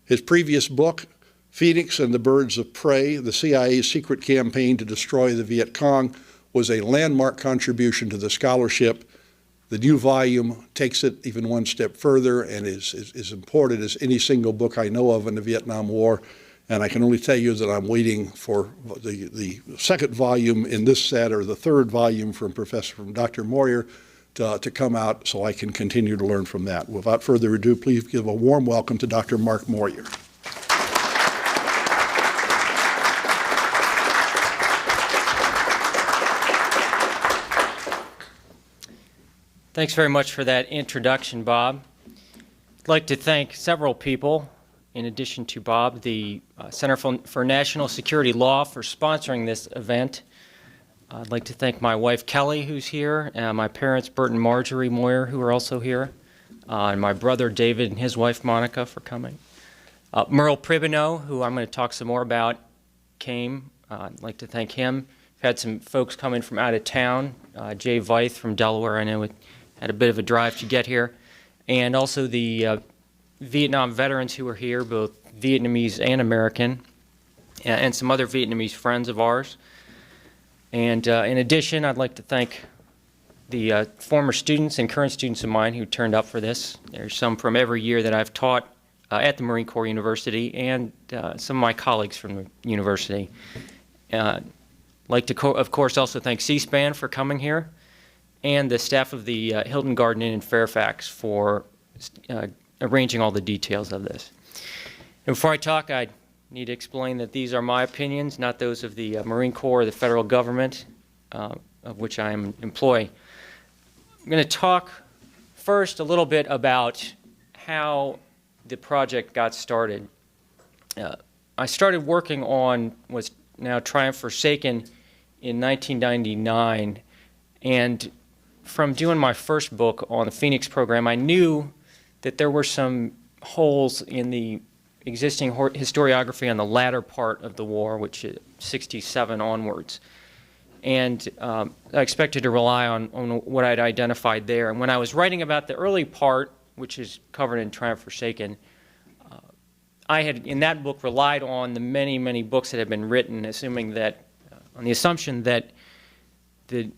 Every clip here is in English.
His previous book, Phoenix and the Birds of Prey, the CIA's secret campaign to destroy the Viet Cong, was a landmark contribution to the scholarship. The new volume takes it even one step further and is as important as any single book I know of in the Vietnam War. And I can only tell you that I'm waiting for the second volume in this set, or the third volume from Dr. Moyer to come out, so I can continue to learn from that. Without further ado, please give a warm welcome to Dr. Mark Moyer. Thanks very much for that introduction, Bob. I'd like to thank several people, in addition to Bob, the Center for National Security Law for sponsoring this event. I'd like to thank my wife, Kelly, who's here, and my parents, Bert and Marjorie Moyer, who are also here, and my brother, David, and his wife, Monica, for coming. Merle Pribino, who I'm going to talk some more about, came. I'd like to thank him. We've had some folks coming from out of town. Jay Veith from Delaware, I know, had a bit of a drive to get here. And also the Vietnam veterans who are here, both Vietnamese and American, and some other Vietnamese friends of ours. And in addition, I'd like to thank the former students and current students of mine who turned up for this. There's some from every year that I've taught at the Marine Corps University, and some of my colleagues from the university. I'd like to, of course, also thank C-SPAN for coming here, and the staff of the Hilton Garden Inn in Fairfax for arranging all the details of this. And before I talk, I need to explain that these are my opinions, not those of the Marine Corps or the federal government, of which I am an employee. I'm going to talk first a little bit about how the project got started. I started working on what's now Triumph Forsaken in 1999, and from doing my first book on the Phoenix program, I knew that there were some holes in the existing historiography on the latter part of the war, which is 67 onwards. And I expected to rely on what I'd identified there. And when I was writing about the early part, which is covered in Triumph Forsaken, I had, in that book, relied on the many, many books that had been written, assuming that, on the assumption that the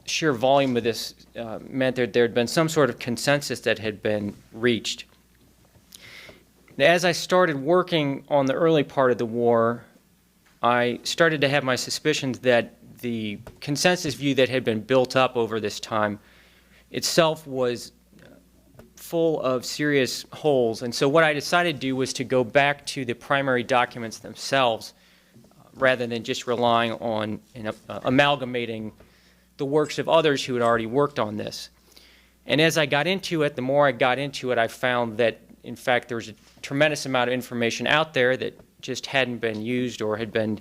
sheer volume of this meant that there had been some sort of consensus that had been reached. As I started working on the early part of the war, I started to have my suspicions that the consensus view that had been built up over this time itself was full of serious holes. And so what I decided to do was to go back to the primary documents themselves rather than just relying on amalgamating the works of others who had already worked on this. And as I got into it, the more I got into it, I found that, in fact, there was a tremendous amount of information out there that just hadn't been used or had been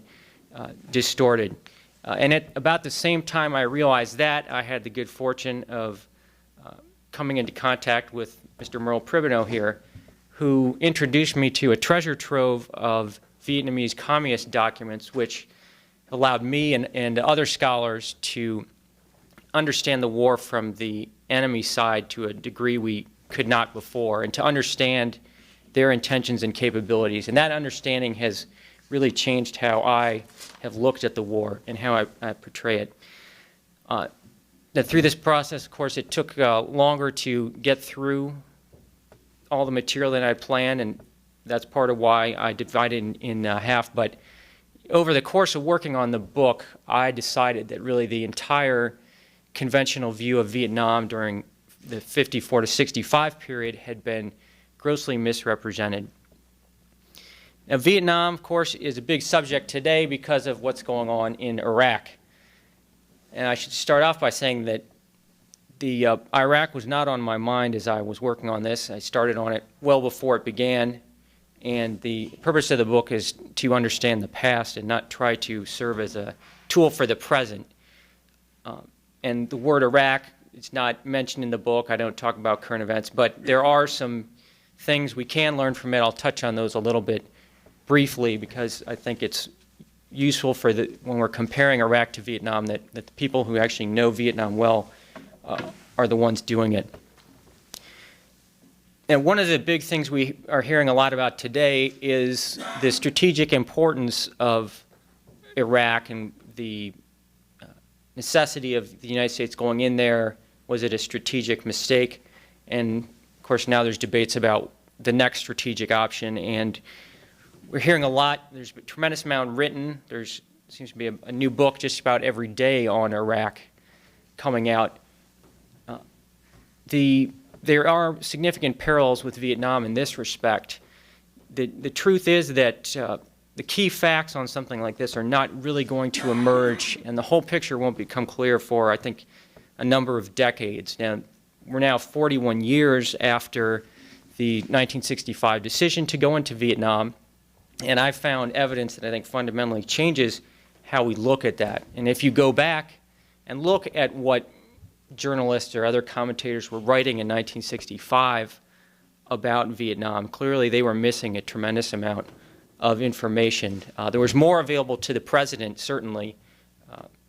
distorted. And at about the same time I realized that, I had the good fortune of coming into contact with Mr. Merle Pribino here, who introduced me to a treasure trove of Vietnamese communist documents, which allowed me and other scholars to understand the war from the enemy side to a degree we could not before, and to understand their intentions and capabilities. And that understanding has really changed how I have looked at the war and how I portray it. That through this process, of course, it took longer to get through all the material than I planned, and that's part of why I divided in half. But over the course of working on the book, I decided that really the entire conventional view of Vietnam during the 54 to 65 period had been grossly misrepresented. Now, Vietnam, of course, is a big subject today because of what's going on in Iraq. And I should start off by saying that the Iraq was not on my mind as I was working on this. I started on it well before it began, and the purpose of the book is to understand the past and not try to serve as a tool for the present. And the word Iraq, it's not mentioned in the book. I don't talk about current events, but there are some things we can learn from it. I'll touch on those a little bit briefly because I think it's useful for when we're comparing Iraq to Vietnam, that the people who actually know Vietnam well are the ones doing it. And one of the big things we are hearing a lot about today is the strategic importance of Iraq and the necessity of the United States going in there. Was it a strategic mistake? And of course now there's debates about the next strategic option, and we're hearing a lot. There's a tremendous amount written. There's seems to be a new book just about every day on Iraq coming out. There are significant parallels with Vietnam in this respect. The truth is that the key facts on something like this are not really going to emerge, and the whole picture won't become clear for, I think, a number of decades. Now, we're now 41 years after the 1965 decision to go into Vietnam, and I've found evidence that I think fundamentally changes how we look at that. And if you go back and look at what journalists or other commentators were writing in 1965 about Vietnam, clearly they were missing a tremendous amount of information. There was more available to the president, certainly,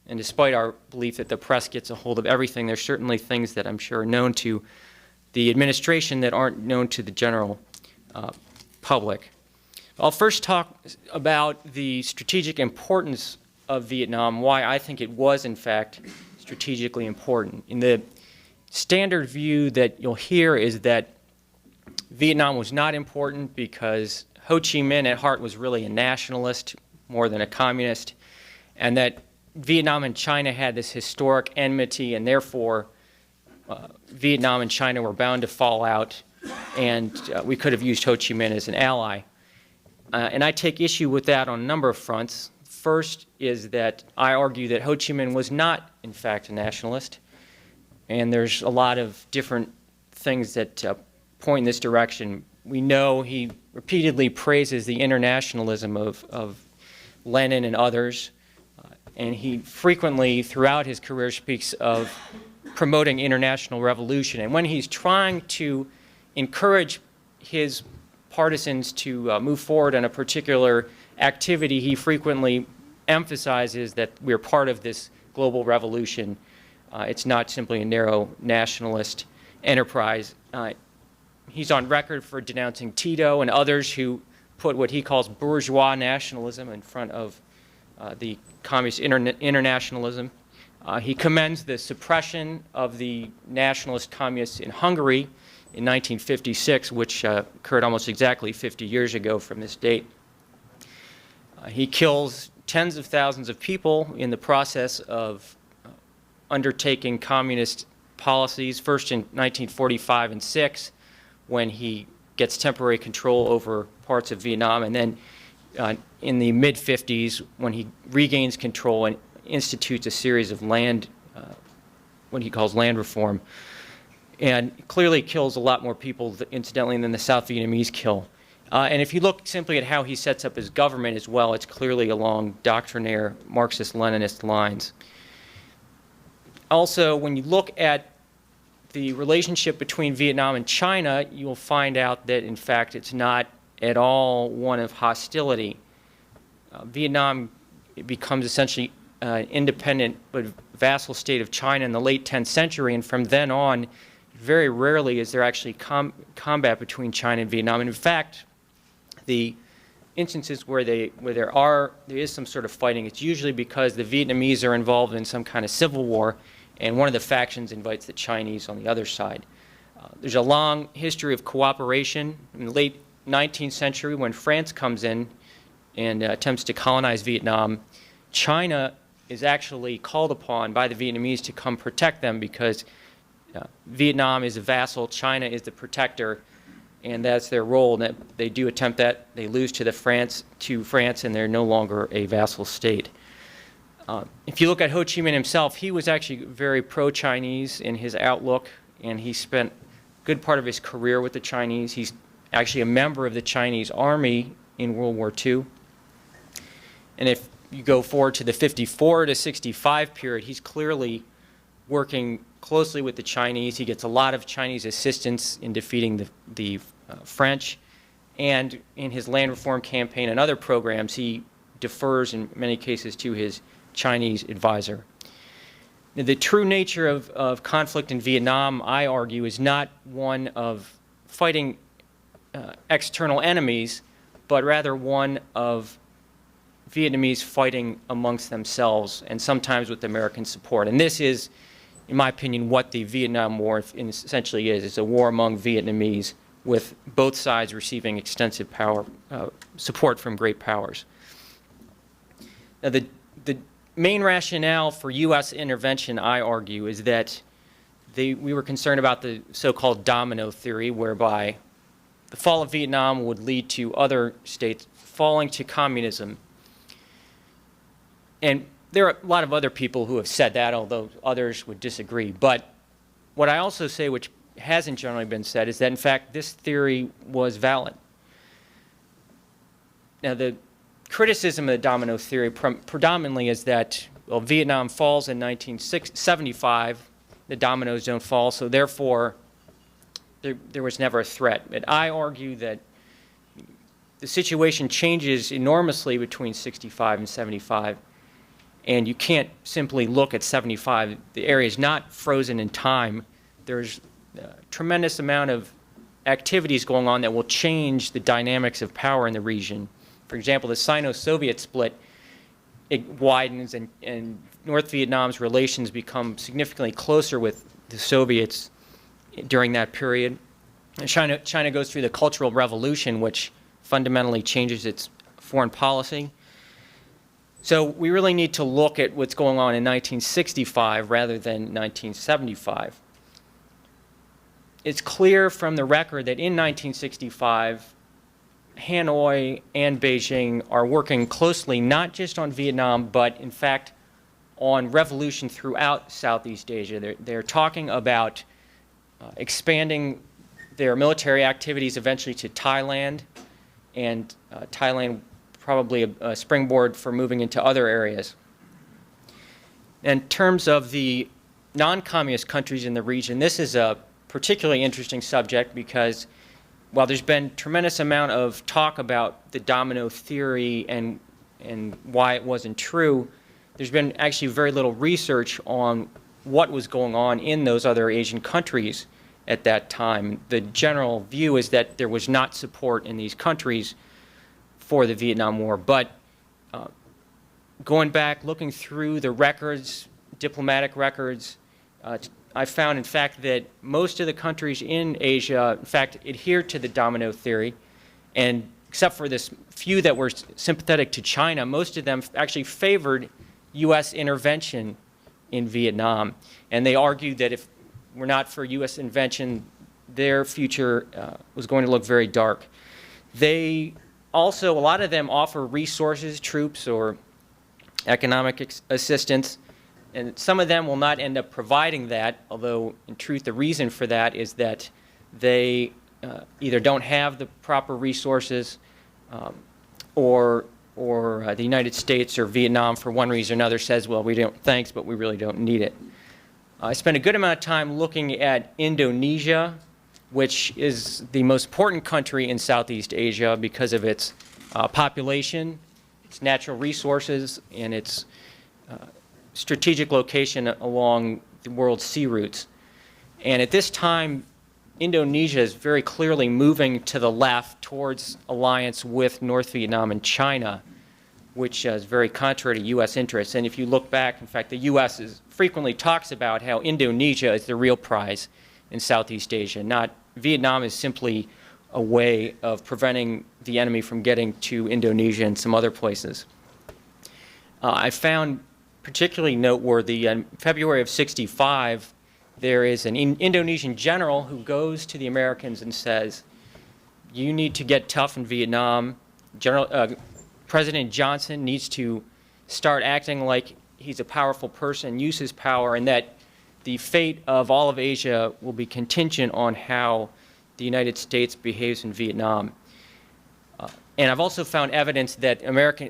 and despite our belief that the press gets a hold of everything, there's certainly things that I'm sure are known to the administration that aren't known to the general public. I'll first talk about the strategic importance of Vietnam, why I think it was, in fact, strategically important. In the standard view that you'll hear is that Vietnam was not important because Ho Chi Minh at heart was really a nationalist more than a communist, and that Vietnam and China had this historic enmity, and therefore Vietnam and China were bound to fall out, and we could have used Ho Chi Minh as an ally. And I take issue with that on a number of fronts. First is that I argue that Ho Chi Minh was not, in fact, a nationalist, and there's a lot of different things that point in this direction. We know he repeatedly praises the internationalism of Lenin and others, and he frequently, throughout his career, speaks of promoting international revolution. And when he's trying to encourage his partisans to move forward on a particular activity, he frequently emphasizes that we're part of this global revolution. It's not simply a narrow nationalist enterprise. He's on record for denouncing Tito and others who put what he calls bourgeois nationalism in front of the communist internationalism. He commends the suppression of the nationalist communists in Hungary in 1956, which occurred almost exactly 50 years ago from this date. He kills tens of thousands of people in the process of undertaking communist policies, first in 1945 and 6, when he gets temporary control over parts of Vietnam, and then in the mid-50s when he regains control and institutes a series of land, what he calls land reform, and clearly kills a lot more people, incidentally, than the South Vietnamese kill. And if you look simply at how he sets up his government as well, it's clearly along doctrinaire Marxist-Leninist lines. Also, when you look at the relationship between Vietnam and China, you'll find out that, in fact, it's not at all one of hostility. Vietnam becomes essentially an independent but vassal state of China in the late 10th century, and from then on, very rarely is there actually combat between China and Vietnam. And in fact, the instances where there is some sort of fighting, it's usually because the Vietnamese are involved in some kind of civil war, and one of the factions invites the Chinese on the other side. There's a long history of cooperation. In the late 19th century, when France comes in and attempts to colonize Vietnam, China is actually called upon by the Vietnamese to come protect them because Vietnam is a vassal, China is the protector, and that's their role. And they do attempt that. They lose to France, and they're no longer a vassal state. If you look at Ho Chi Minh himself, he was actually very pro-Chinese in his outlook, and he spent a good part of his career with the Chinese. He's actually a member of the Chinese army in World War II. And if you go forward to the 54 to 65 period, he's clearly working closely with the Chinese. He gets a lot of Chinese assistance in defeating the French. And in his land reform campaign and other programs, he defers in many cases to his Chinese advisor. Now, the true nature of conflict in Vietnam, I argue, is not one of fighting external enemies, but rather one of Vietnamese fighting amongst themselves, and sometimes with American support. And this is, in my opinion, what the Vietnam War essentially is. It's a war among Vietnamese, with both sides receiving extensive power support from great powers. Now, the main rationale for U.S. intervention, I argue, is that we were concerned about the so-called domino theory, whereby the fall of Vietnam would lead to other states falling to communism. And there are a lot of other people who have said that, although others would disagree. But what I also say, which hasn't generally been said, is that, in fact, this theory was valid. Now, the criticism of the domino theory predominantly is that, well, Vietnam falls in 1975, the dominoes don't fall, so therefore there was never a threat. But I argue that the situation changes enormously between 65 and 75, and you can't simply look at 75. The area is not frozen in time. There's a tremendous amount of activities going on that will change the dynamics of power in the region. For example, the Sino-Soviet split, it widens, and North Vietnam's relations become significantly closer with the Soviets during that period. And China goes through the Cultural Revolution, which fundamentally changes its foreign policy. So we really need to look at what's going on in 1965 rather than 1975. It's clear from the record that in 1965, Hanoi and Beijing are working closely not just on Vietnam, but in fact on revolution throughout Southeast Asia. They're talking about expanding their military activities eventually to Thailand, and Thailand probably a springboard for moving into other areas. In terms of the non-communist countries in the region, this is a particularly interesting subject because while there's been tremendous amount of talk about the domino theory and why it wasn't true, there's been actually very little research on what was going on in those other Asian countries at that time. The general view is that there was not support in these countries for the Vietnam War. But going back, looking through the records, diplomatic records, I found, in fact, that most of the countries in Asia, in fact, adhered to the domino theory. And except for this few that were sympathetic to China, most of them actually favored U.S. intervention in Vietnam. And they argued that if were not for U.S. intervention, their future was going to look very dark. They also, a lot of them offer resources, troops, or economic assistance. And some of them will not end up providing that, although in truth the reason for that is that they either don't have the proper resources or the United States or Vietnam, for one reason or another, says, well, we don't, thanks, but we really don't need it. I spent a good amount of time looking at Indonesia, which is the most important country in Southeast Asia because of its population, its natural resources, and its strategic location along the world's sea routes. And at this time, Indonesia is very clearly moving to the left towards alliance with North Vietnam and China, which is very contrary to U.S. interests. And if you look back, in fact, the U.S. frequently talks about how Indonesia is the real prize in Southeast Asia. Not Vietnam is simply a way of preventing the enemy from getting to Indonesia and some other places. I found particularly noteworthy, in February of '65, there is an Indonesian general who goes to the Americans and says, you need to get tough in Vietnam. President Johnson needs to start acting like he's a powerful person, use his power, and that the fate of all of Asia will be contingent on how the United States behaves in Vietnam. And I've also found evidence that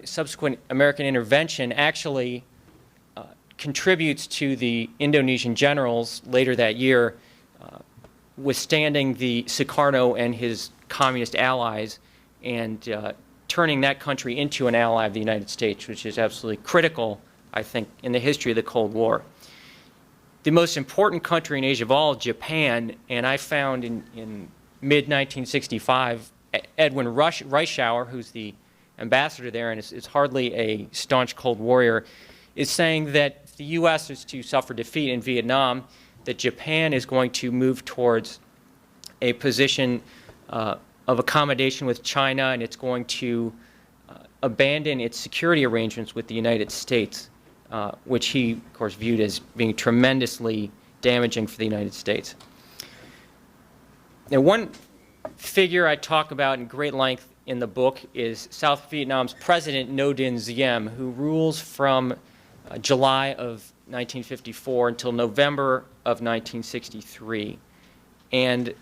subsequent American intervention actually contributes to the Indonesian generals later that year withstanding the Sukarno and his communist allies and turning that country into an ally of the United States, which is absolutely critical, I think, in the history of the Cold War. The most important country in Asia of all, Japan, and I found in mid-1965, Edwin Reischauer, who's the ambassador there and is hardly a staunch Cold Warrior, is saying that the U.S. is to suffer defeat in Vietnam, that Japan is going to move towards a position of accommodation with China, and it's going to abandon its security arrangements with the United States, which he, of course, viewed as being tremendously damaging for the United States. Now, one figure I talk about in great length in the book is South Vietnam's President Ngo Dinh Diem, who rules from July of 1954 until November of 1963. And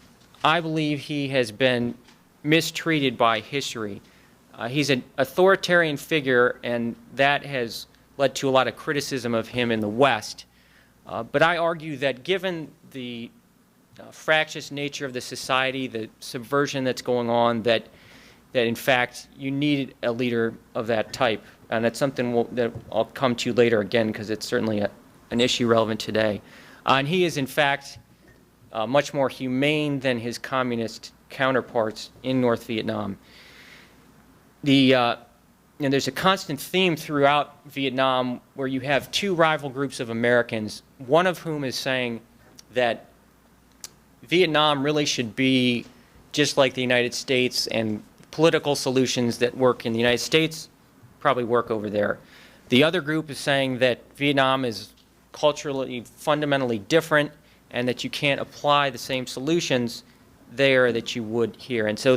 I believe he has been mistreated by history. He's an authoritarian figure, and that has led to a lot of criticism of him in the West. But I argue that given the fractious nature of the society, the subversion that's going on, that in fact you need a leader of that type. And that's something that I'll come to later again, because it's certainly an issue relevant today. And he is in fact much more humane than his communist counterparts in North Vietnam. And there's a constant theme throughout Vietnam where you have two rival groups of Americans, one of whom is saying that Vietnam really should be just like the United States, and political solutions that work in the United States probably work over there. The other group is saying that Vietnam is culturally fundamentally different and that you can't apply the same solutions there that you would here. And so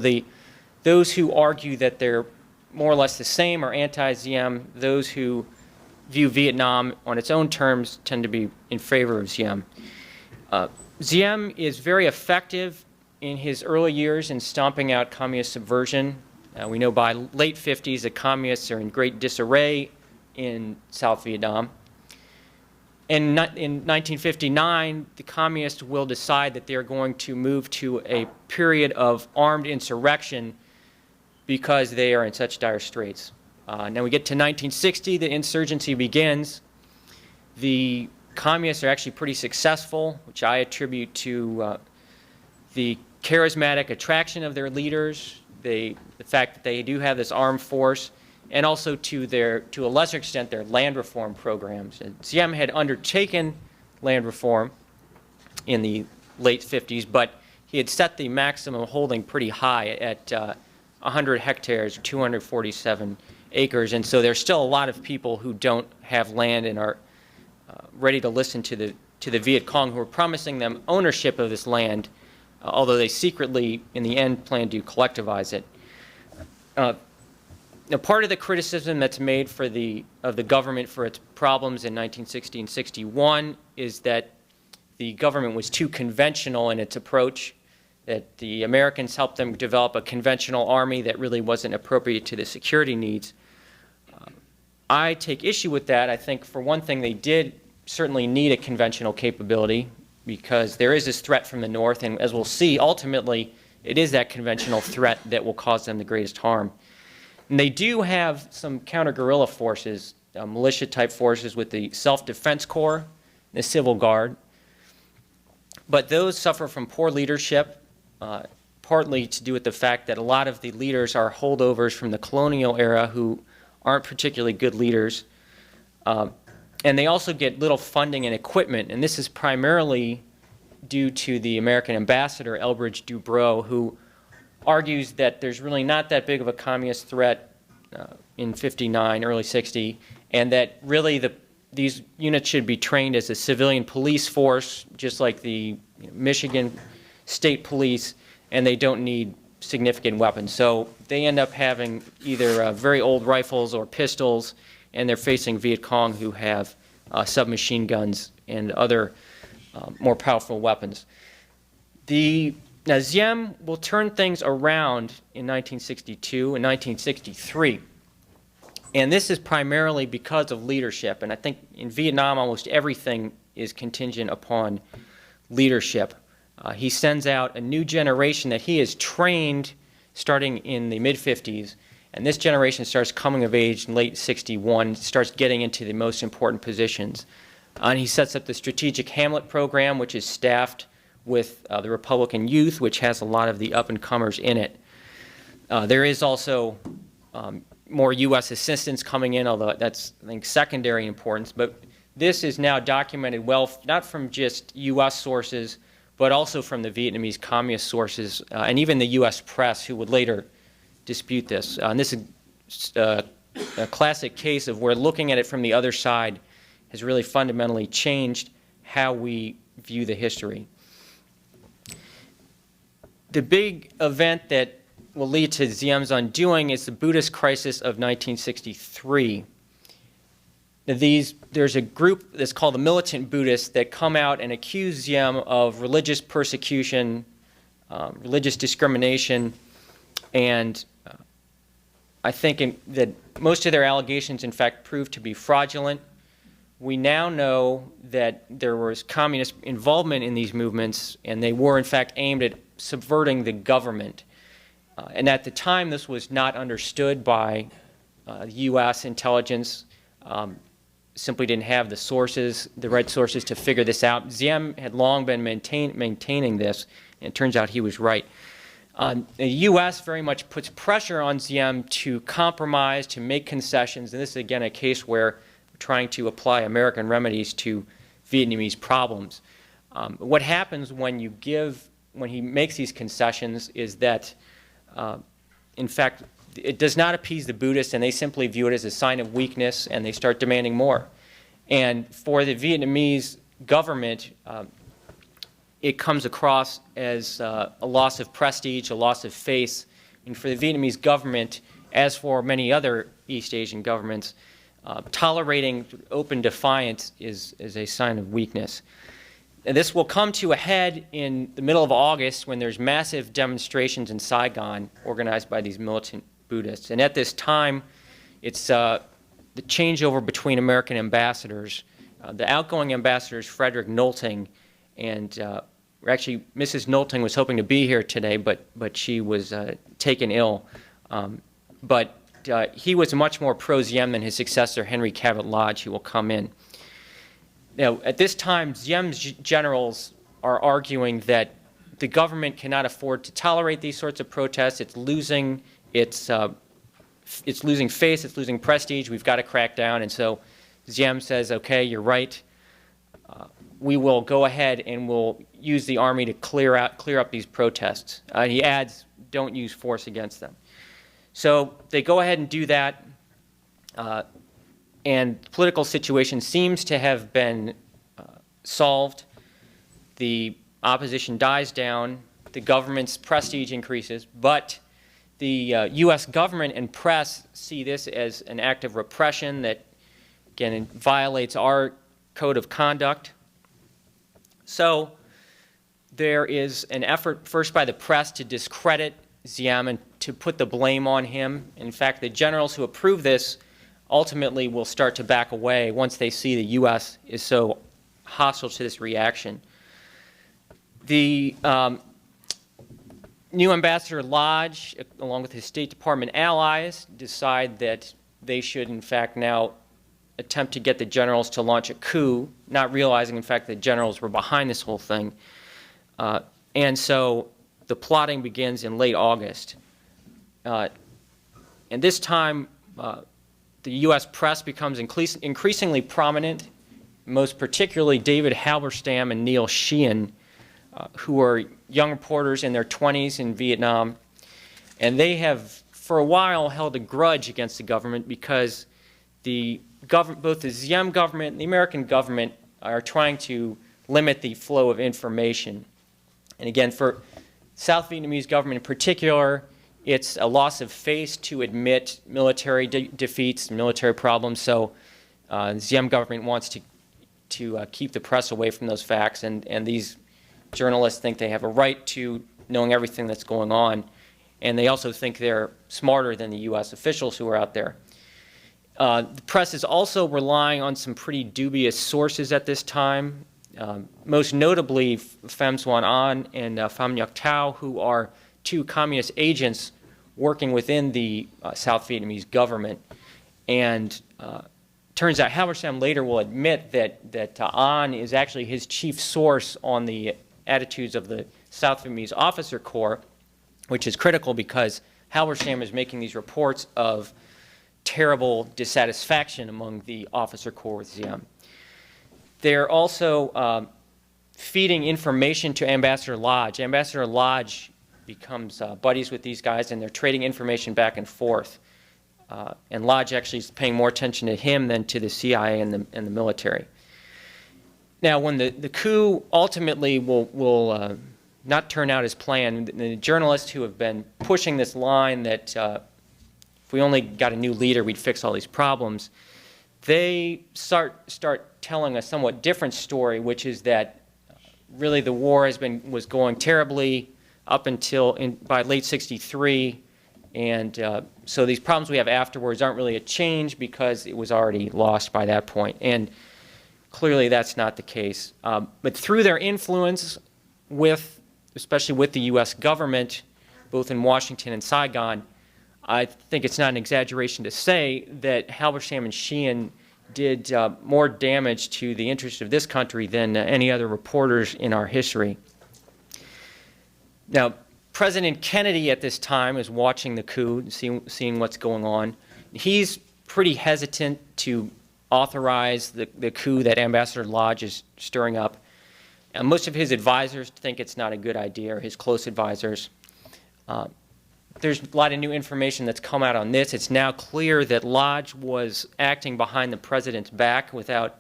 those who argue that they're more or less the same are anti-Diem. Those who view Vietnam on its own terms tend to be in favor of Diem. Diem is very effective in his early years in stomping out communist subversion. We know by late 50s the communists are in great disarray in South Vietnam. In 1959, the communists will decide that they're going to move to a period of armed insurrection because they are in such dire straits. Now we get to 1960, the insurgency begins. The communists are actually pretty successful, which I attribute to the charismatic attraction of their leaders, the fact that they do have this armed force, and also to a lesser extent, their land reform programs. And Diem had undertaken land reform in the late 50s, but he had set the maximum holding pretty high at 100 hectares, 247 acres, and so there's still a lot of people who don't have land and are ready to listen to the Viet Cong, who are promising them ownership of this land, although they secretly, in the end, plan to collectivize it. Now, part of the criticism that's made of the government for its problems in 1960 and 61 is that the government was too conventional in its approach, that the Americans helped them develop a conventional army that really wasn't appropriate to the security needs. I take issue with that. I think, for one thing, they did certainly need a conventional capability because there is this threat from the north, and as we'll see, ultimately, it is that conventional threat that will cause them the greatest harm. And they do have some counter-guerrilla forces, militia-type forces with the Self-Defense Corps, the Civil Guard. But those suffer from poor leadership, partly to do with the fact that a lot of the leaders are holdovers from the colonial era who aren't particularly good leaders. And they also get little funding and equipment, and this is primarily due to the American ambassador, Elbridge Dubrow, who argues that there's really not that big of a communist threat in 59, early 60, and that really these units should be trained as a civilian police force, just like the Michigan State Police, and they don't need significant weapons. So they end up having either very old rifles or pistols, and they're facing Viet Cong who have submachine guns and other more powerful weapons. Now, Diem will turn things around in 1962 and 1963. And this is primarily because of leadership. And I think in Vietnam, almost everything is contingent upon leadership. He sends out a new generation that he has trained starting in the mid-50s. And this generation starts coming of age in late 61, starts getting into the most important positions. And he sets up the Strategic Hamlet Program, which is staffed with the Republican Youth, which has a lot of the up-and-comers in it. There is also more U.S. assistance coming in, although that's, I think, secondary importance. But this is now documented well, not from just U.S. sources, but also from the Vietnamese communist sources, and even the U.S. press, who would later dispute this. And this is a classic case of where looking at it from the other side has really fundamentally changed how we view the history. The big event that will lead to Diem's undoing is the Buddhist crisis of 1963. There's a group that's called the Militant Buddhists that come out and accuse Diem of religious persecution, religious discrimination, and I think that most of their allegations, in fact, proved to be fraudulent. We now know that there was communist involvement in these movements, and they were, in fact, aimed at subverting the government. And at the time, this was not understood by U.S. intelligence. Simply didn't have the sources, the right sources to figure this out. Diem had long been maintaining this, and it turns out he was right. The U.S. very much puts pressure on Diem to compromise, to make concessions, and this is again a case where we're trying to apply American remedies to Vietnamese problems. What happens when he makes these concessions is that, in fact, it does not appease the Buddhists, and they simply view it as a sign of weakness, and they start demanding more. And for the Vietnamese government, it comes across as a loss of prestige, a loss of face. And for the Vietnamese government, as for many other East Asian governments, tolerating open defiance is a sign of weakness. And this will come to a head in the middle of August when there's massive demonstrations in Saigon organized by these militant Buddhists. And at this time, it's the changeover between American ambassadors. The outgoing ambassador is Frederick Nolting, and actually Mrs. Nolting was hoping to be here today, but she was taken ill. But he was much more pro-Diem than his successor, Henry Cabot Lodge, who will come in. Now, at this time, Diem's generals are arguing that the government cannot afford to tolerate these sorts of protests. It's losing face, it's losing prestige. We've got to crack down. And so Diem says, okay, you're right. We will go ahead and we'll use the army to clear up these protests. He adds, don't use force against them. So they go ahead and do that. And the political situation seems to have been solved. The opposition dies down. The government's prestige increases. But the U.S. government and press see this as an act of repression that, again, violates our code of conduct. So there is an effort first by the press to discredit Diem and to put the blame on him. In fact, the generals who approve this ultimately will start to back away once they see the U.S. is so hostile to this reaction. The new Ambassador Lodge, along with his State Department allies, decide that they should, in fact, now attempt to get the generals to launch a coup, not realizing, in fact, the generals were behind this whole thing. And so the plotting begins in late August. And this time, the U.S. press becomes increasingly prominent, most particularly David Halberstam and Neil Sheehan, who are young reporters in their 20s in Vietnam. And they have, for a while, held a grudge against the government because both the Diem government and the American government are trying to limit the flow of information. And again, for South Vietnamese government in particular, it's a loss of face to admit military defeats, military problems. So the Diem government wants to keep the press away from those facts, and these journalists think they have a right to knowing everything that's going on, and they also think they're smarter than the U.S. officials who are out there. The press is also relying on some pretty dubious sources at this time, most notably Pham Xuan An and Pham Ngoc Thao, who are two communist agents working within the South Vietnamese government. And turns out Halberstam later will admit that An is actually his chief source on the attitudes of the South Vietnamese officer corps, which is critical because Halberstam is making these reports of terrible dissatisfaction among the officer corps with Diem. They're also feeding information to Ambassador Lodge. Ambassador Lodge becomes buddies with these guys, and they're trading information back and forth. And Lodge actually is paying more attention to him than to the CIA and the military. Now, when the coup ultimately will not turn out as planned, the journalists who have been pushing this line that if we only got a new leader, we'd fix all these problems, they start telling a somewhat different story, which is that really the war was going terribly up until by late '63, and so these problems we have afterwards aren't really a change because it was already lost by that point. And clearly that's not the case. But through their influence especially with the U.S. government, both in Washington and Saigon, I think it's not an exaggeration to say that Halberstam and Sheehan did more damage to the interests of this country than any other reporters in our history. Now, President Kennedy at this time is watching the coup, seeing what's going on. He's pretty hesitant to authorize the coup that Ambassador Lodge is stirring up. And most of his advisors think it's not a good idea, or his close advisors. There's a lot of new information that's come out on this. It's now clear that Lodge was acting behind the president's back without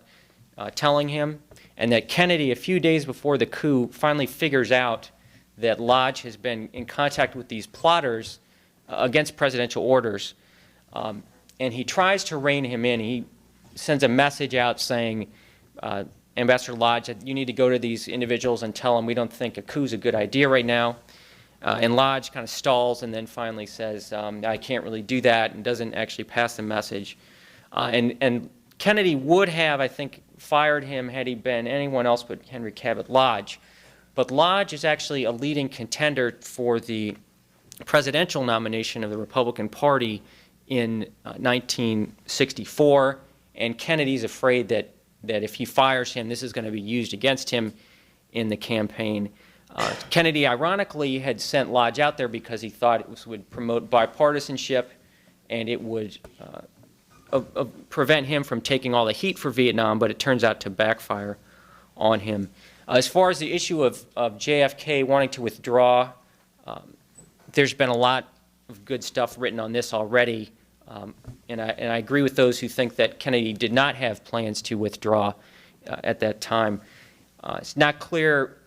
telling him, and that Kennedy, a few days before the coup, finally figures out that Lodge has been in contact with these plotters against presidential orders, and he tries to rein him in. He sends a message out saying, Ambassador Lodge, you need to go to these individuals and tell them we don't think a coup is a good idea right now. And Lodge kind of stalls and then finally says, I can't really do that, and doesn't actually pass the message. And Kennedy would have, I think, fired him had he been anyone else but Henry Cabot Lodge. But Lodge is actually a leading contender for the presidential nomination of the Republican Party in 1964, and Kennedy's afraid that if he fires him, this is going to be used against him in the campaign. Kennedy, ironically, had sent Lodge out there because he thought it would promote bipartisanship and it would prevent him from taking all the heat for Vietnam, but it turns out to backfire on him. As far as the issue of JFK wanting to withdraw, there's been a lot of good stuff written on this already, and I agree with those who think that Kennedy did not have plans to withdraw at that time. It's not clear.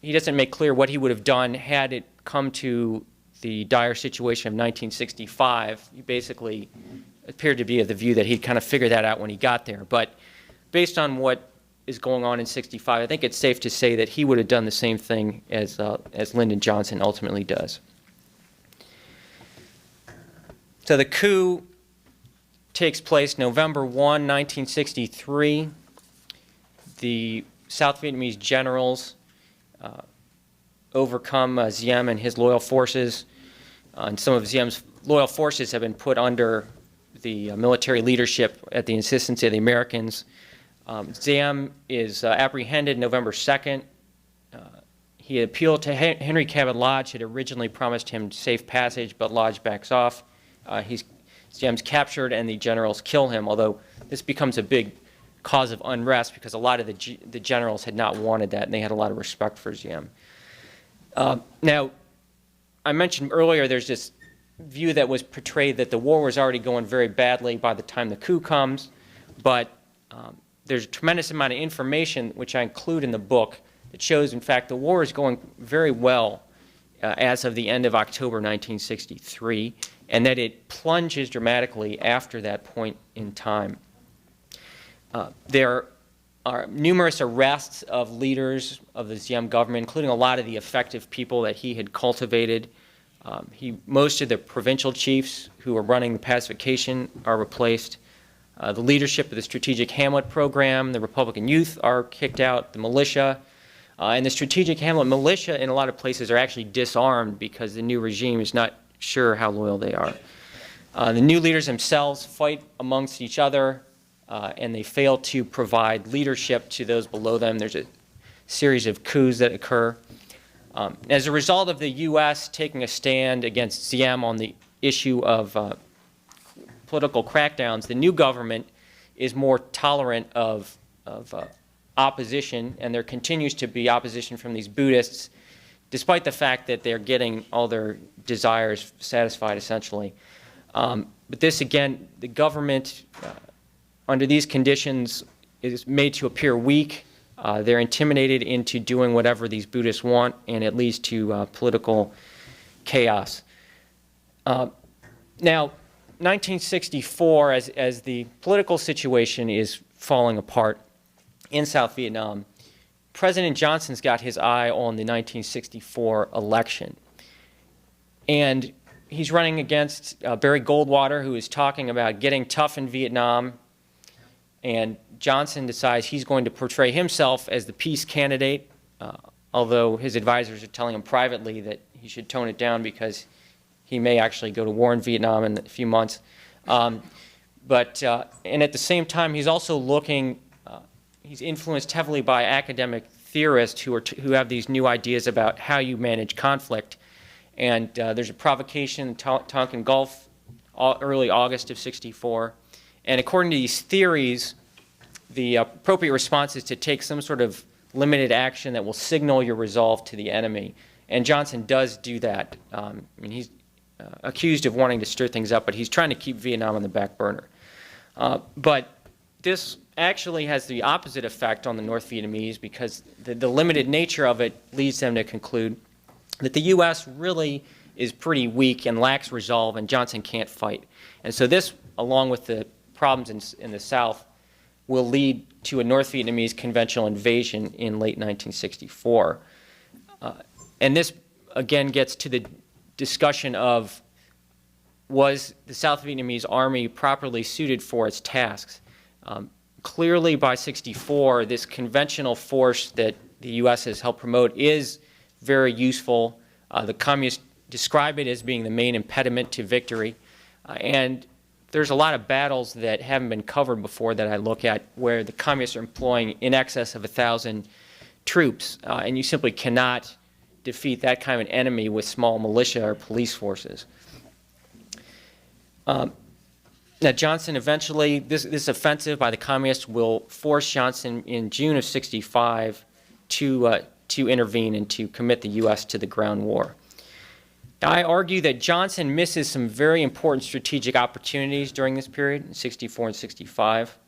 He doesn't make clear what he would have done had it come to the dire situation of 1965. He basically appeared to be of the view that he'd kind of figured that out when he got there. But based on what is going on in '65, I think it's safe to say that he would have done the same thing as Lyndon Johnson ultimately does. So the coup takes place November 1, 1963. The South Vietnamese generals overcome Diem and his loyal forces. And some of Diem's loyal forces have been put under the military leadership at the insistence of the Americans. Diem is apprehended November 2nd. He appealed to Henry Cabot Lodge, had originally promised him safe passage, but Lodge backs off. Diem's captured and the generals kill him, although this becomes a big cause of unrest because a lot of the generals had not wanted that, and they had a lot of respect for Diem. Now, I mentioned earlier there's this view that was portrayed that the war was already going very badly by the time the coup comes, but there's a tremendous amount of information, which I include in the book, that shows, in fact, the war is going very well as of the end of October 1963, and that it plunges dramatically after that point in time. There are numerous arrests of leaders of the Diem government, including a lot of the effective people that he had cultivated. Most of the provincial chiefs who were running the pacification are replaced. The leadership of the Strategic Hamlet program, the Republican youth are kicked out, the militia. And the Strategic Hamlet militia in a lot of places are actually disarmed because the new regime is not sure how loyal they are. The new leaders themselves fight amongst each other, and they fail to provide leadership to those below them. There's a series of coups that occur. As a result of the U.S. taking a stand against Diem on the issue of political crackdowns, the new government is more tolerant of opposition, and there continues to be opposition from these Buddhists, despite the fact that they're getting all their desires satisfied, essentially. But this, again, the government, under these conditions, is made to appear weak. They're intimidated into doing whatever these Buddhists want, and it leads to political chaos. Now, 1964, as the political situation is falling apart in South Vietnam, President Johnson's got his eye on the 1964 election. And he's running against Barry Goldwater, who is talking about getting tough in Vietnam. And Johnson decides he's going to portray himself as the peace candidate, although his advisors are telling him privately that he should tone it down because he may actually go to war in Vietnam in a few months. And at the same time, he's also looking, he's influenced heavily by academic theorists who have these new ideas about how you manage conflict. And there's a provocation in Tonkin Gulf, early August of '64. And according to these theories, the appropriate response is to take some sort of limited action that will signal your resolve to the enemy. And Johnson does do that. I mean, he's accused of wanting to stir things up, but he's trying to keep Vietnam on the back burner. But this actually has the opposite effect on the North Vietnamese, because the limited nature of it leads them to conclude that the U.S. really is pretty weak and lacks resolve, and Johnson can't fight. And so this, along with the problems in the South, will lead to a North Vietnamese conventional invasion in late 1964. And this, again, gets to the discussion of, was the South Vietnamese army properly suited for its tasks? Clearly, by '64, this conventional force that the U.S. has helped promote is very useful. The communists describe it as being the main impediment to victory. And there's a lot of battles that haven't been covered before that I look at where the communists are employing in excess of 1,000 troops, and you simply cannot defeat that kind of an enemy with small militia or police forces. Now, Johnson eventually, this offensive by the communists will force Johnson in June of '65 to intervene and to commit the U.S. to the ground war. Now, I argue that Johnson misses some very important strategic opportunities during this period, in '64 and '65.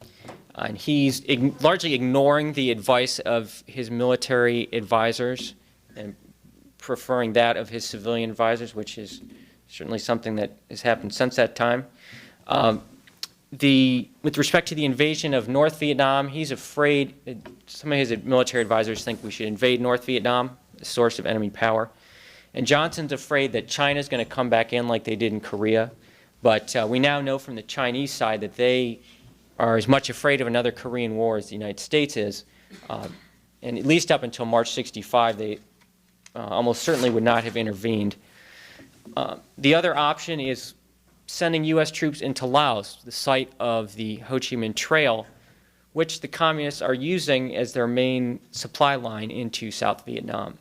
And he's largely ignoring the advice of his military advisors and preferring that of his civilian advisors, which is certainly something that has happened since that time. With respect to the invasion of North Vietnam, he's afraid, some of his military advisors think we should invade North Vietnam, a source of enemy power. And Johnson's afraid that China's going to come back in like they did in Korea. But we now know from the Chinese side that they are as much afraid of another Korean war as the United States is. And at least up until March '65, they almost certainly would not have intervened. The other option is sending U.S. troops into Laos, the site of the Ho Chi Minh Trail, which the communists are using as their main supply line into South Vietnam.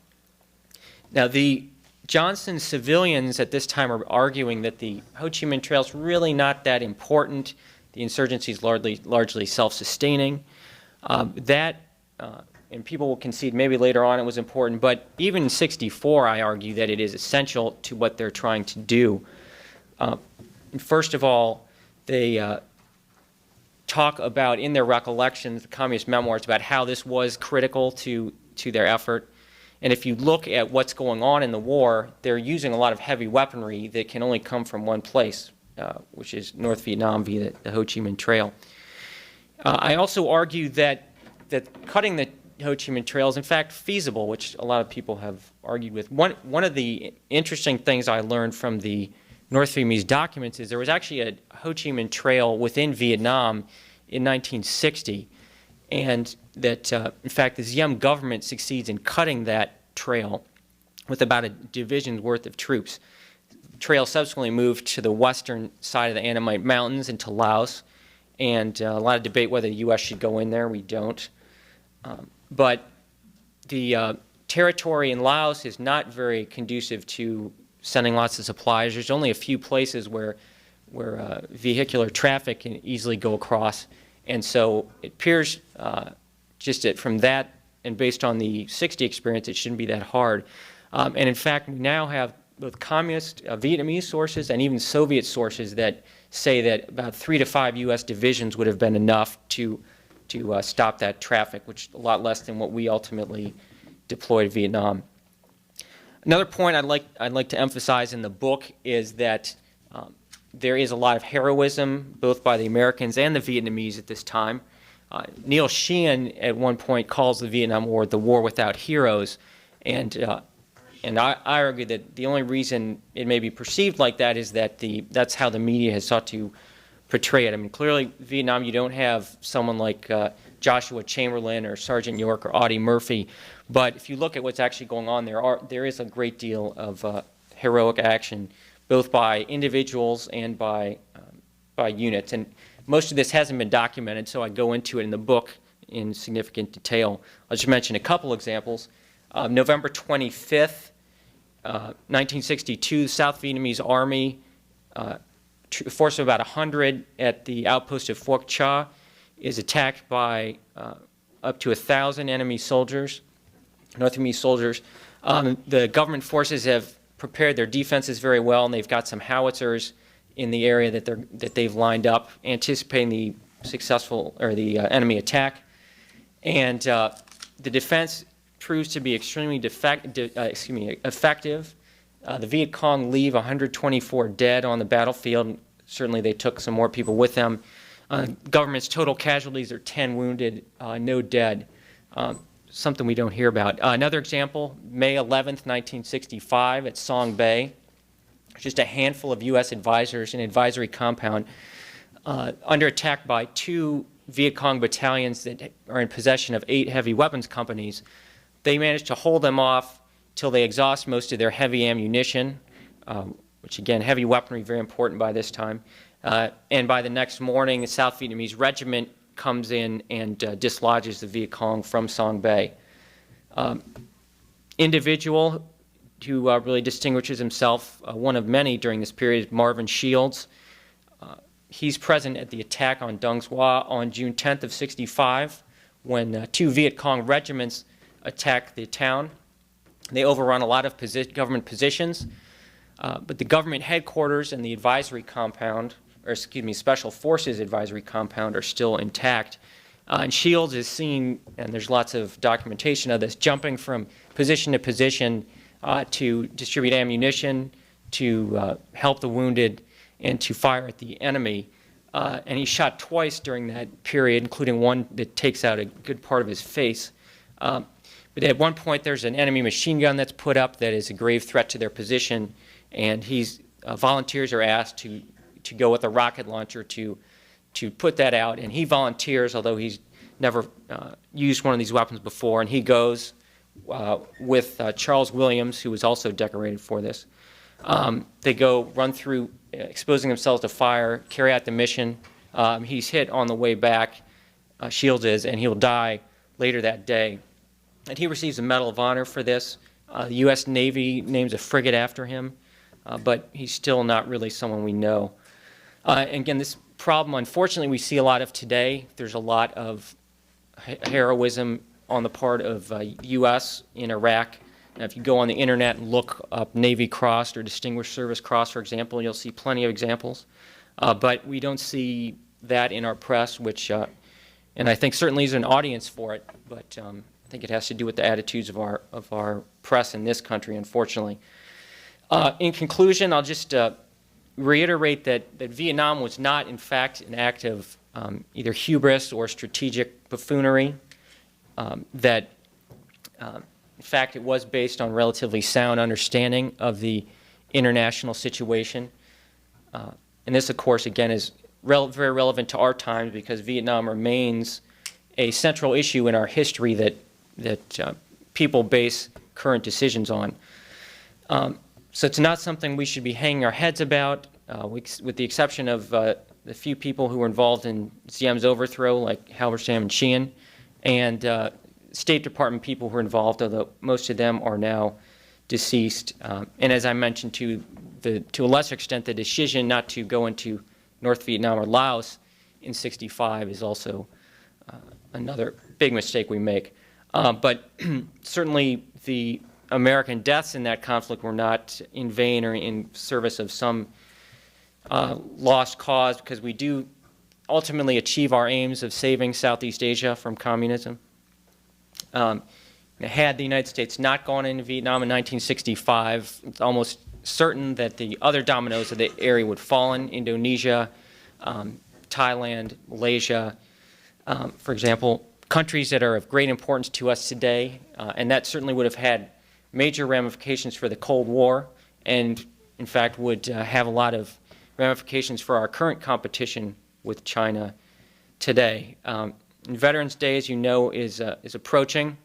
Now, the Johnson civilians at this time are arguing that the Ho Chi Minh Trail is really not that important. The insurgency is largely self-sustaining. And people will concede maybe later on it was important, but even in '64, I argue that it is essential to what they're trying to do. First of all, they talk about in their recollections, the communist memoirs, about how this was critical to their effort. And if you look at what's going on in the war, they're using a lot of heavy weaponry that can only come from one place, which is North Vietnam via the Ho Chi Minh Trail. I also argue that cutting the Ho Chi Minh Trail is in fact feasible, which a lot of people have argued with. One of the interesting things I learned from the North Vietnamese documents is there was actually a Ho Chi Minh Trail within Vietnam in 1960, and that, in fact, the Diem government succeeds in cutting that trail with about a division's worth of troops. The trail subsequently moved to the western side of the Annamite Mountains into Laos, and a lot of debate whether the U.S. should go in there. We don't. But the territory in Laos is not very conducive to sending lots of supplies. There's only a few places where vehicular traffic can easily go across. And so it appears just that from that and based on the 60 experience, it shouldn't be that hard. And in fact, we now have both communist Vietnamese sources and even Soviet sources that say that about 3 to 5 U.S. divisions would have been enough to stop that traffic, which is a lot less than what we ultimately deployed to Vietnam. Another point I'd like to emphasize in the book is that there is a lot of heroism, both by the Americans and the Vietnamese at this time. Neil Sheehan at one point calls the Vietnam War the war without heroes, and I argue that the only reason it may be perceived like that is that that's how the media has sought to portray it. I mean, clearly, Vietnam, you don't have someone like Joshua Chamberlain or Sergeant York or Audie Murphy, but if you look at what's actually going on, there is a great deal of heroic action, both by individuals and by units. And most of this hasn't been documented, so I go into it in the book in significant detail. I'll just mention a couple examples. November 25th, 1962, the South Vietnamese Army, a force of about 100 at the outpost of Phuoc Cha, is attacked by up to 1,000 enemy soldiers, North Vietnamese soldiers. The government forces have prepared their defenses very well, and they've got some howitzers in the area that they've lined up, anticipating the enemy attack. And the defense proves to be extremely effective. The Viet Cong leave 124 dead on the battlefield. Certainly, they took some more people with them. Government's total casualties are 10 wounded, no dead. Something we don't hear about. Another example, May 11th, 1965, at Song Bay. Just a handful of U.S. advisors in an advisory compound under attack by 2 Viet Cong battalions that are in possession of 8 heavy weapons companies. They managed to hold them off till they exhaust most of their heavy ammunition, which again, heavy weaponry, very important by this time. And by the next morning, the South Vietnamese regiment comes in and dislodges the Viet Cong from Song Bay. Individual who really distinguishes himself, one of many during this period, is Marvin Shields. He's present at the attack on Dung Hoa on June 10th of 65 when 2 Viet Cong regiments attack the town. They overrun a lot of government positions, but the government headquarters and the advisory compound, or excuse me, Special Forces advisory compound are still intact. And Shields is seen, and there's lots of documentation of this, jumping from position to position to distribute ammunition, to help the wounded, and to fire at the enemy. And he shot twice during that period, including one that takes out a good part of his face. But at one point, there's an enemy machine gun that's put up that is a grave threat to their position, and volunteers are asked to go with a rocket launcher to put that out. And he volunteers, although he's never used one of these weapons before, and he goes with Charles Williams, who was also decorated for this. They go run through, exposing themselves to fire, carry out the mission. He's hit on the way back, Shields is, and he'll die later that day. And he receives a Medal of Honor for this. The U.S. Navy names a frigate after him, but he's still not really someone we know. And again, this problem, unfortunately, we see a lot of today. There's a lot of heroism on the part of U.S. in Iraq. Now, if you go on the internet and look up Navy Cross or Distinguished Service Cross, for example, you'll see plenty of examples. But we don't see that in our press, which, and I think certainly is an audience for it, but I think it has to do with the attitudes of our press in this country, unfortunately. In conclusion, I'll just reiterate that Vietnam was not, in fact, an act of either hubris or strategic buffoonery, that in fact, it was based on relatively sound understanding of the international situation. And this, of course, again, is very relevant to our times because Vietnam remains a central issue in our history that people base current decisions on. So it's not something we should be hanging our heads about, with the exception of the few people who were involved in Siem's overthrow, like Halberstam and Sheehan. And State Department people who were involved, although most of them are now deceased. And as I mentioned, to a lesser extent, the decision not to go into North Vietnam or Laos in '65 is also another big mistake we make. But certainly the American deaths in that conflict were not in vain or in service of some lost cause, because we do ultimately achieve our aims of saving Southeast Asia from communism. Had the United States not gone into Vietnam in 1965, it's almost certain that the other dominoes of the area would fall in Indonesia, Thailand, Malaysia, for example, countries that are of great importance to us today, and that certainly would have had major ramifications for the Cold War, and in fact would have a lot of ramifications for our current competition with China today. Veterans Day, as you know, is approaching,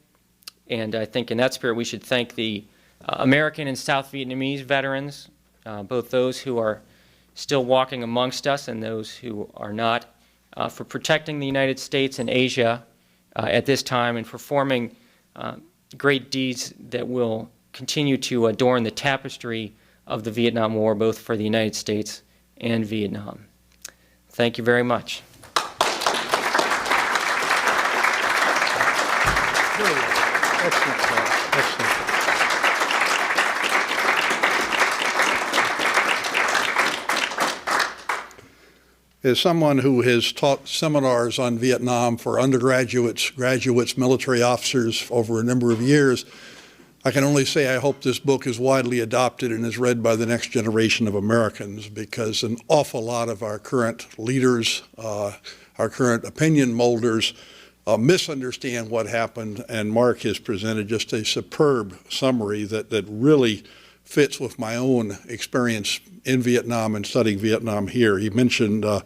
and I think in that spirit we should thank the American and South Vietnamese veterans, both those who are still walking amongst us and those who are not, for protecting the United States and Asia at this time and performing great deeds that will continue to adorn the tapestry of the Vietnam War, both for the United States and Vietnam. Thank you very much. Excellent, excellent. As someone who has taught seminars on Vietnam for undergraduates, graduates, military officers over a number of years, I can only say I hope this book is widely adopted and is read by the next generation of Americans, because an awful lot of our current leaders, our current opinion molders, misunderstand what happened, and Mark has presented just a superb summary that really fits with my own experience in Vietnam and studying Vietnam here. He mentioned Ngo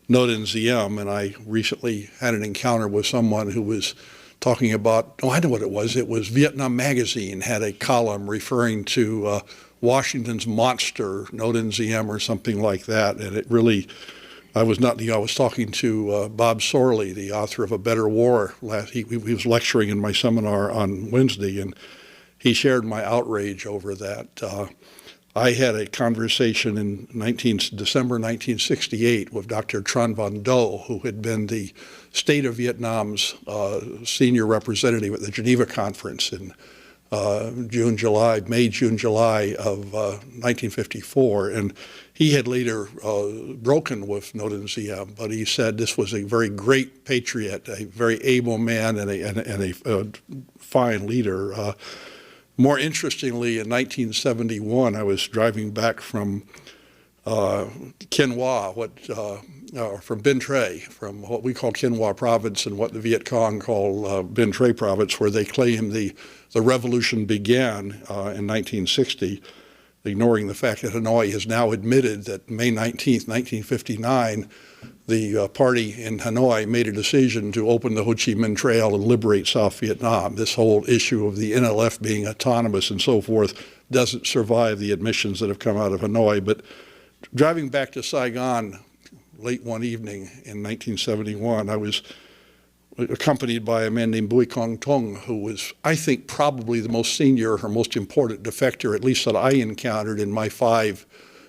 Dinh Diem, and I recently had an encounter with someone who was talking about, I know what it was Vietnam Magazine had a column referring to Washington's monster, Ngo Dinh Diem or something like that, and it really, I was talking to Bob Sorley, the author of A Better War. He was lecturing in my seminar on Wednesday, and he shared my outrage over that. I had a conversation in December 1968 with Dr. Tran Van Do, who had been the State of Vietnam's senior representative at the Geneva Conference in May, June, July of 1954. And he had later broken with Ngo Dinh Diem, but he said this was a very great patriot, a very able man, and a fine leader. More interestingly, in 1971, I was driving back from Quien Hoa, from Binh Tre, from what we call Quien Hoa Province and what the Viet Cong call Binh Tre Province, where they claim the revolution began in 1960, ignoring the fact that Hanoi has now admitted that May 19th, 1959, the party in Hanoi made a decision to open the Ho Chi Minh Trail and liberate South Vietnam. This whole issue of the NLF being autonomous and so forth doesn't survive the admissions that have come out of Hanoi. But driving back to Saigon late one evening in 1971, I was accompanied by a man named Bui Cong Tung, who was, I think, probably the most senior or most important defector, at least that I encountered in my 5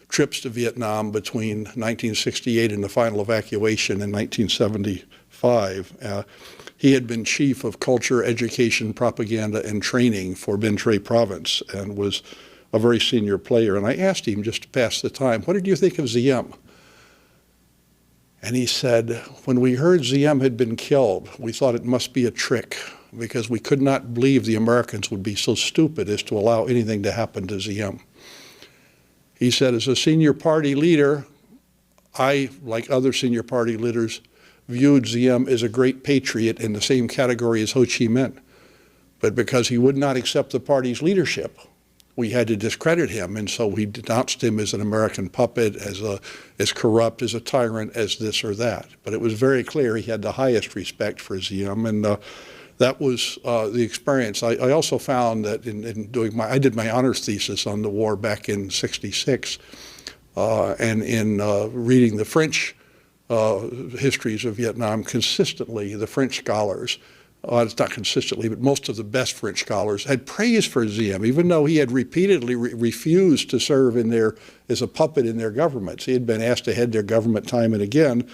trips to Vietnam between 1968 and the final evacuation in 1975. He had been chief of culture, education, propaganda, and training for Binh Tre Province and was a very senior player. And I asked him, just to pass the time, what did you think of Diem? And he said, when we heard Diem had been killed, we thought it must be a trick, because we could not believe the Americans would be so stupid as to allow anything to happen to Diem. He said, as a senior party leader, I, like other senior party leaders, viewed Diem as a great patriot in the same category as Ho Chi Minh. But because he would not accept the party's leadership, we had to discredit him, and so we denounced him as an American puppet, as corrupt, as a tyrant, as this or that. But it was very clear he had the highest respect for Diem, and that was the experience. I also found that in doing I did my honors thesis on the war back in '66, and in reading the French histories of Vietnam consistently, the French scholars it's not consistently, but most of the best French scholars had praised for Diem, even though he had repeatedly refused to serve as a puppet in their governments. He had been asked to head their government time and again.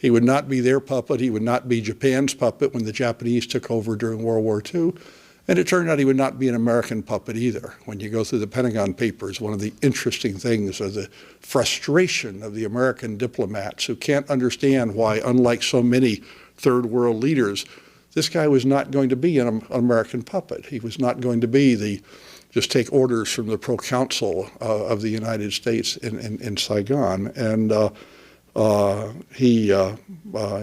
He would not be their puppet. He would not be Japan's puppet when the Japanese took over during World War II. And it turned out he would not be an American puppet either. When you go through the Pentagon Papers, one of the interesting things are the frustration of the American diplomats who can't understand why, unlike so many third world leaders, this guy was not going to be an American puppet. He was not going to be just take orders from the proconsul of the United States in Saigon. And in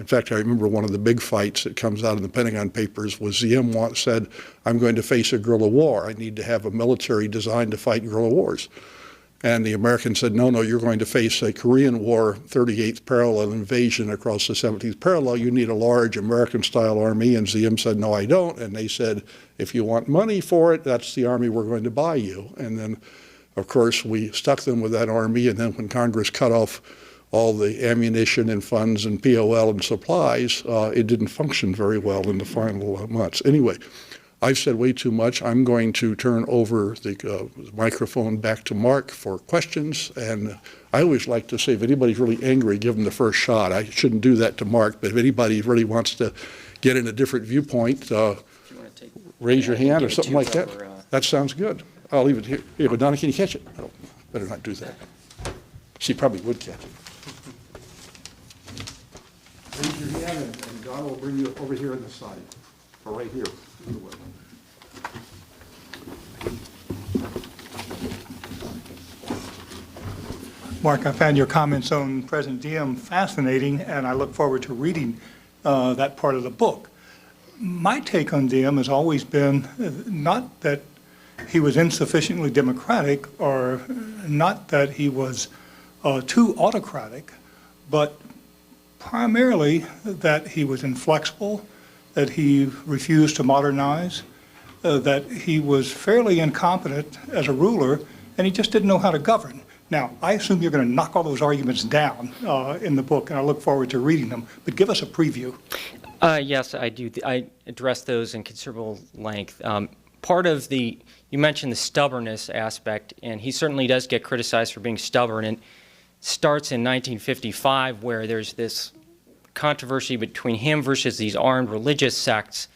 fact, I remember one of the big fights that comes out in the Pentagon Papers was Diem once said, "I'm going to face a guerrilla war. I need to have a military designed to fight guerrilla wars." And the Americans said, no, you're going to face a Korean War 38th parallel invasion across the 17th parallel. You need a large American-style army. And Diem said, no, I don't. And they said, if you want money for it, that's the army we're going to buy you. And then, of course, we stuck them with that army. And then when Congress cut off all the ammunition and funds and POL and supplies, it didn't function very well in the final months. Anyway, I've said way too much. I'm going to turn over the microphone back to Mark for questions. And I always like to say, if anybody's really angry, give them the first shot. I shouldn't do that to Mark, but if anybody really wants to get in a different viewpoint, raise your hand or something like that. That sounds good. I'll leave it here. Here, but Donna, can you catch it? Oh, better not do that. She probably would catch it. Raise your hand, and Donna will bring you over here on the side, or right here. Either way. Mark, I found your comments on President Diem fascinating, and I look forward to reading that part of the book. My take on Diem has always been not that he was insufficiently democratic or not that he was too autocratic, but primarily that he was inflexible, that he refused to modernize, that he was fairly incompetent as a ruler, and he just didn't know how to govern. Now, I assume you're going to knock all those arguments down in the book, and I look forward to reading them, but give us a preview. Yes, I do. I address those in considerable length. Part of you mentioned the stubbornness aspect, and he certainly does get criticized for being stubborn, and starts in 1955 where there's this controversy between him versus these armed religious sects,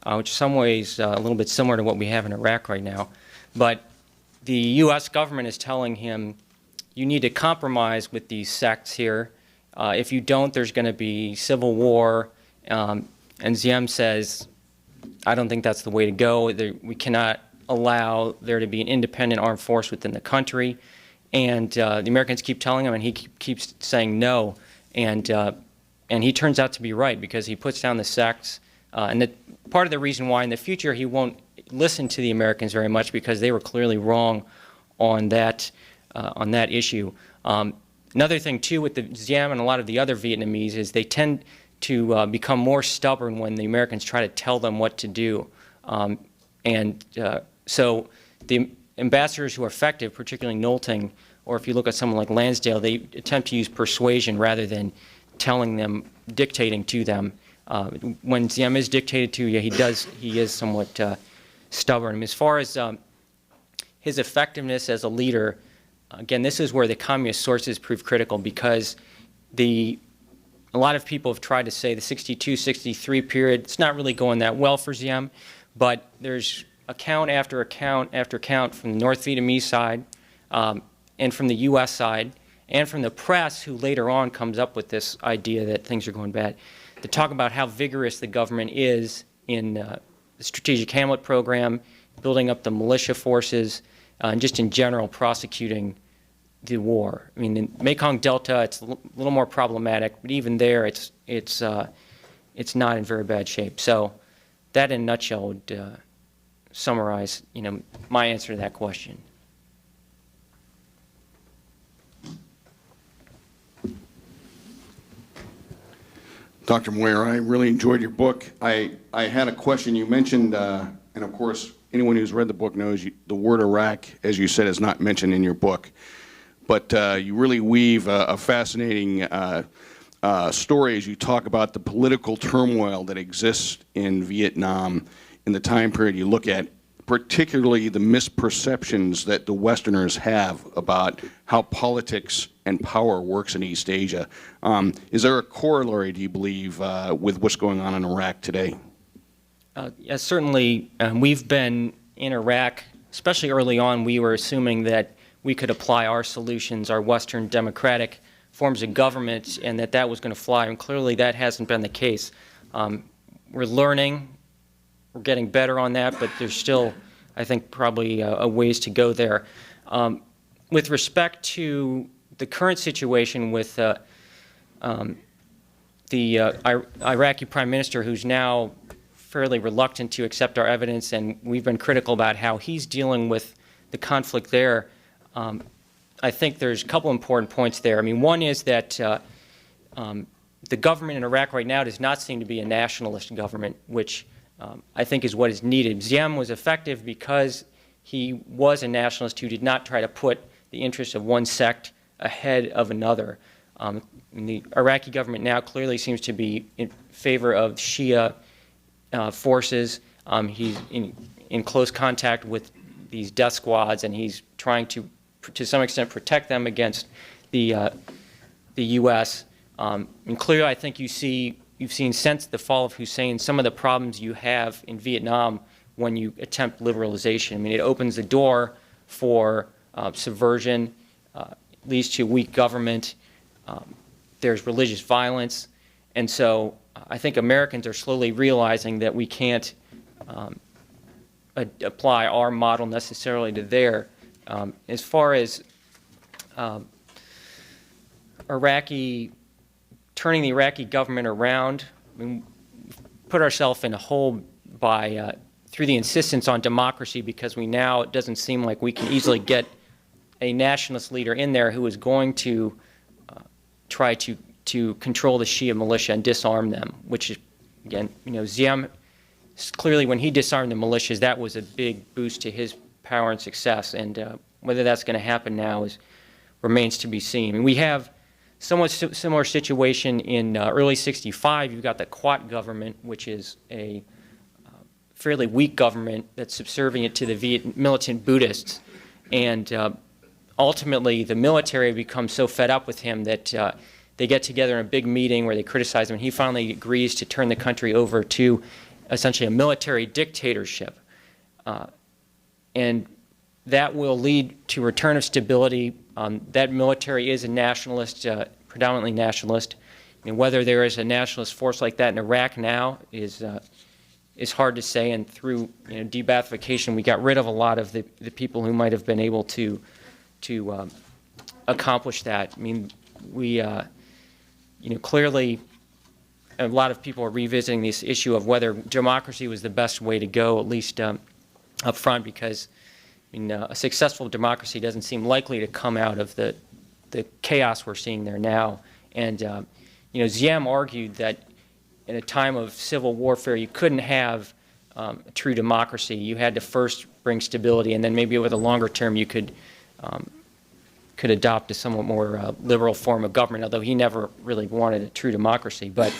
which in some ways a little bit similar to what we have in Iraq right now. But the U.S. government is telling him, you need to compromise with these sects here. If you don't, there's going to be civil war. And Diem says, I don't think that's the way to go. We cannot allow there to be an independent armed force within the country. And the Americans keep telling him, and he keeps saying no. And he turns out to be right, because he puts down the sects. And part of the reason why in the future he won't listen to the Americans very much, because they were clearly wrong on that issue. Another thing, too, with the Diem and a lot of the other Vietnamese is they tend to become more stubborn when the Americans try to tell them what to do. So the ambassadors who are effective, particularly Nolting, or if you look at someone like Lansdale, they attempt to use persuasion rather than telling them, dictating to them. When Diem is dictated to, yeah, he is somewhat stubborn. As far as his effectiveness as a leader, again, this is where the communist sources prove critical, because a lot of people have tried to say the 62-63 period, it's not really going that well for Diem, but there's account after account after account from the North Vietnamese side and from the U.S. side and from the press, who later on comes up with this idea that things are going bad, to talk about how vigorous the government is in the Strategic Hamlet program, building up the militia forces, and just in general prosecuting the war. I mean, in Mekong Delta, it's a little more problematic, but even there, it's not in very bad shape. So that, in a nutshell, would summarize, my answer to that question. Dr. Moyer, I really enjoyed your book. I had a question. You mentioned, and of course, anyone who's read the book knows the word Iraq, as you said, is not mentioned in your book. But you really weave a fascinating story as you talk about the political turmoil that exists in Vietnam in the time period you look at, particularly the misperceptions that the Westerners have about how politics and power works in East Asia. Is there a corollary, do you believe, with what's going on in Iraq today? Yes, certainly. We've been in Iraq, especially early on, we were assuming that we could apply our solutions, our Western democratic forms of government, and that was going to fly. And clearly that hasn't been the case. We're learning. We're getting better on that, but there's still, I think, probably a ways to go there. With respect to the current situation with the Iraqi Prime Minister, who's now fairly reluctant to accept our evidence, and we've been critical about how he's dealing with the conflict there, I think there's a couple important points there. I mean, one is that the government in Iraq right now does not seem to be a nationalist government, which I think is what is needed. Diem was effective because he was a nationalist who did not try to put the interests of one sect ahead of another. The Iraqi government now clearly seems to be in favor of Shia forces. He's in close contact with these death squads, and he's trying to some extent protect them against the U.S. And clearly, I think you've seen since the fall of Hussein some of the problems you have in Vietnam when you attempt liberalization. I mean, it opens the door for subversion, leads to weak government. There's religious violence, and so I think Americans are slowly realizing that we can't apply our model necessarily to there. As far as turning the Iraqi government around, I mean, we've put ourselves in a hole through the insistence on democracy, because it doesn't seem like we can easily get a nationalist leader in there who is going to try to control the Shia militia and disarm them, which is, again, Diem, clearly when he disarmed the militias, that was a big boost to his power and success, and whether that's going to happen now remains to be seen. I mean, we have somewhat similar situation in early '65. You've got the Quat government, which is a fairly weak government that's subservient to the militant Buddhists, and ultimately the military becomes so fed up with him that they get together in a big meeting where they criticize him, and he finally agrees to turn the country over to essentially a military dictatorship. And that will lead to return of stability. That military is a nationalist, predominantly nationalist. I mean, whether there is a nationalist force like that in Iraq now is hard to say. And through de-Baathification, we got rid of a lot of the people who might have been able to accomplish that. I mean, we clearly a lot of people are revisiting this issue of whether democracy was the best way to go, at least up front, because a successful democracy doesn't seem likely to come out of the chaos we're seeing there now. And Diem argued that in a time of civil warfare, you couldn't have a true democracy. You had to first bring stability, and then maybe over the longer term you could adopt a somewhat more liberal form of government, although he never really wanted a true democracy. But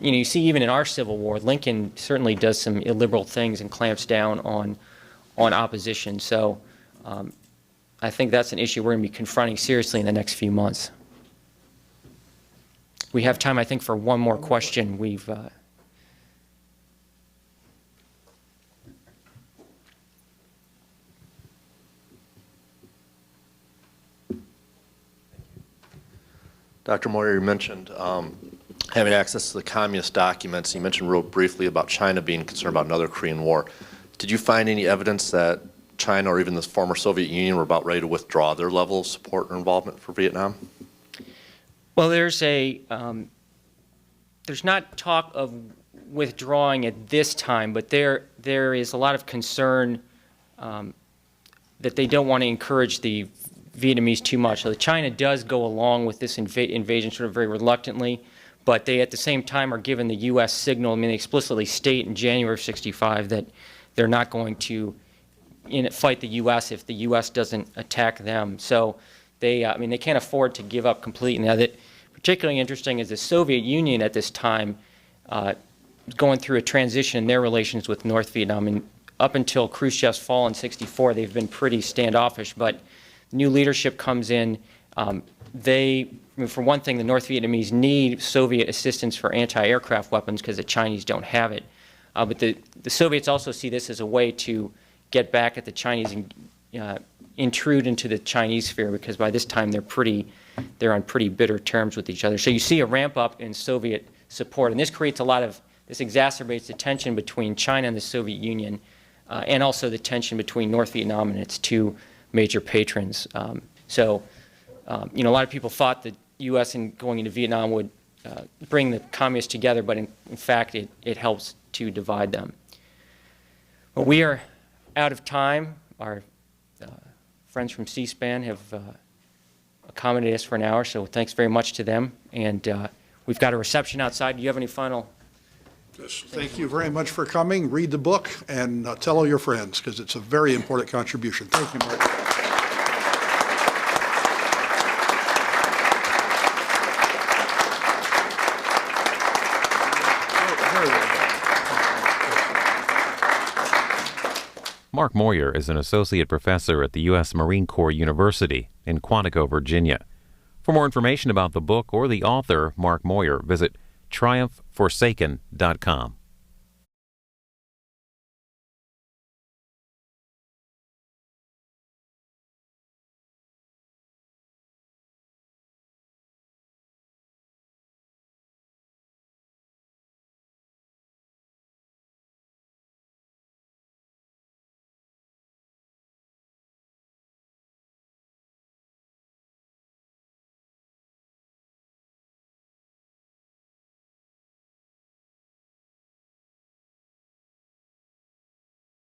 you see, even in our Civil War, Lincoln certainly does some illiberal things and clamps down on opposition. So I think that's an issue we're going to be confronting seriously in the next few months. We have time, I think, for one more question. Dr. Moyer, you mentioned having access to the communist documents. You mentioned real briefly about China being concerned about another Korean War. Did you find any evidence that China or even the former Soviet Union were about ready to withdraw their level of support or involvement for Vietnam? Well, there's not talk of withdrawing at this time, but there is a lot of concern that they don't want to encourage the Vietnamese too much. So China does go along with this invasion sort of very reluctantly, but they at the same time are given the U.S. signal. I mean, they explicitly state in January of '65 that they're not going to fight the U.S. if the U.S. doesn't attack them. So they can't afford to give up completely. Now, that particularly interesting is the Soviet Union at this time was going through a transition in their relations with North Vietnam. And up until Khrushchev's fall in '64, they've been pretty standoffish, but new leadership comes in. For one thing, the North Vietnamese need Soviet assistance for anti-aircraft weapons because the Chinese don't have it. But the Soviets also see this as a way to get back at the Chinese and intrude into the Chinese sphere, because by this time they're on pretty bitter terms with each other. So you see a ramp up in Soviet support, and this exacerbates the tension between China and the Soviet Union, and also the tension between North Vietnam and its two major patrons. A lot of people thought the U.S. in going into Vietnam would bring the communists together, but in fact it helps to divide them. Well, we are out of time. Our friends from C-SPAN have accommodated us for an hour, so thanks very much to them. And we've got a reception outside. Do you have any final? Yes, thank you very much for coming. Read the book and tell all your friends, because it's a very important contribution. Thank you, Mark. Mark Moyer is an associate professor at the U.S. Marine Corps University in Quantico, Virginia. For more information about the book or the author, Mark Moyer, visit triumphforsaken.com.